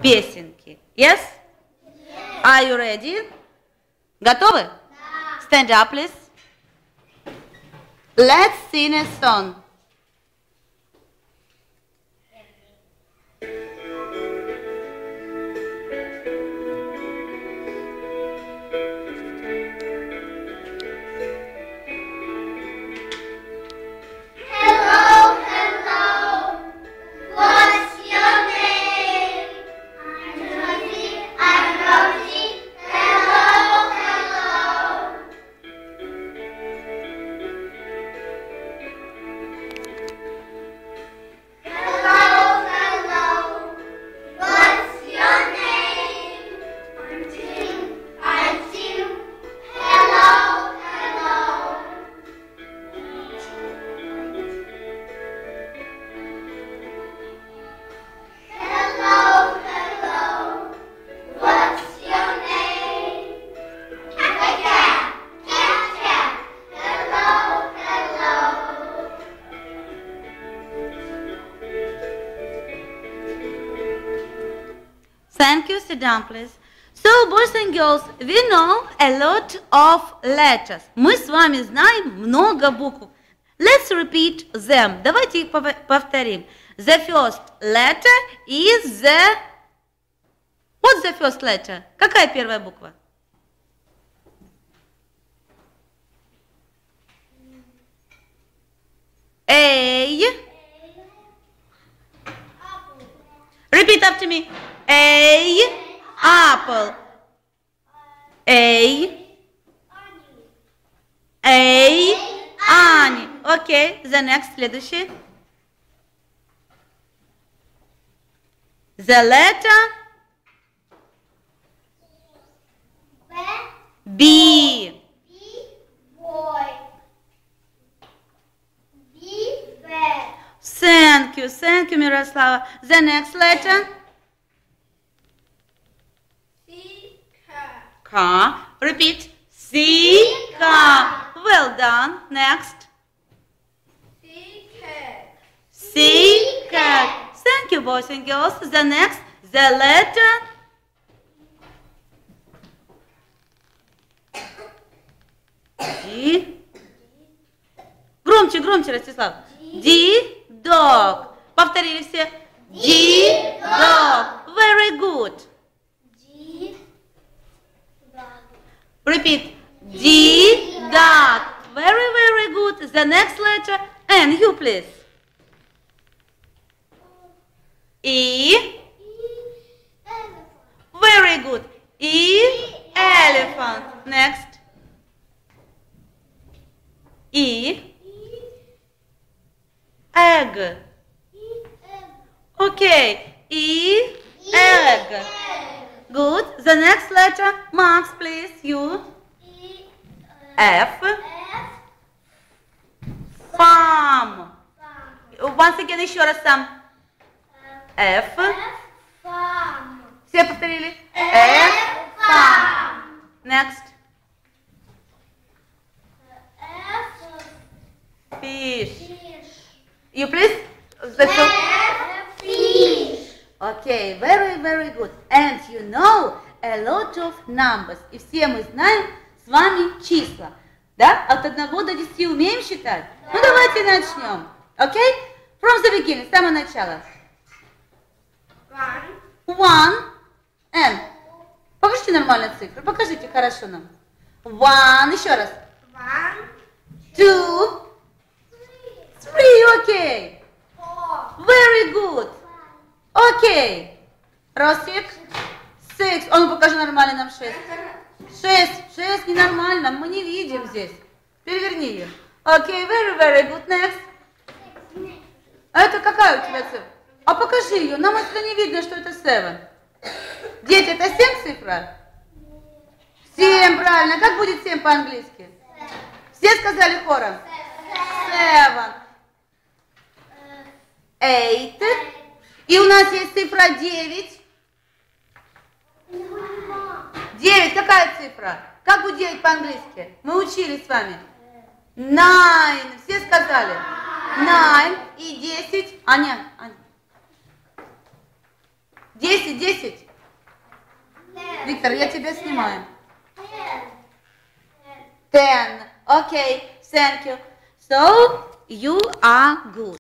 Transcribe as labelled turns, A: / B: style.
A: песенки. Yes? Are you ready? Готовы? Stand up, please. Let's sing a song. Thank you, sit down, please. So, boys and girls, we know a lot of letters. Мы с вами знаем много букв. Let's repeat them. Давайте их повторим. The first letter is the... What's the first letter? Какая первая буква? A. Repeat after me. A. Apple. A. Ани. Okay. The next, следующий. The letter B. Thank you, Miroslava. The next letter? Car. Repeat. Car. Well done. Next. Cat. Thank you, boys and girls. The next, the letter D. Громче, Ростислав. D. Dog. Повторили все. D. Dog. Very good. Repeat. D. Dog. Very, very good. The next letter. And you, please. E. Very good. E. Elephant. Next. E. Egg. Okay. E. Egg. Good. The next letter. Max, please. You. F. Farm. Once again, еще раз сам. F. Все повторили? F. Farm. Next. Fish. You please? Fish. Okay, very, very good. And you know a lot of numbers. И все мы знаем с вами числа. Да? От 1 до 10 умеем считать? Ну давайте начнем. Okay? From the beginning, с самого начала. One. And. Покажите нормально цифры. Покажите хорошо нам. One. Еще раз. Two. Three. Okay. Very good. Okay. Ростик. Six. Он покажи нормально нам 6. 6 ненормально. Мы не видим здесь. Переверни ее. Okay. Very, very good. Next. А это какая у тебя цифра? А покажи ее, нам отсюда не видно, что это 7. Дети, это 7 цифра? 7, правильно. Как будет 7 по-английски? Все сказали хором? 7. 8. И у нас есть цифра 9. 9, какая цифра? Как будет 9 по-английски? Мы учили с вами. 9. Все сказали? 9 и 10. Аня. 10. Виктор, я тебя снимаю. 10. Okay, thank you. So, you are good.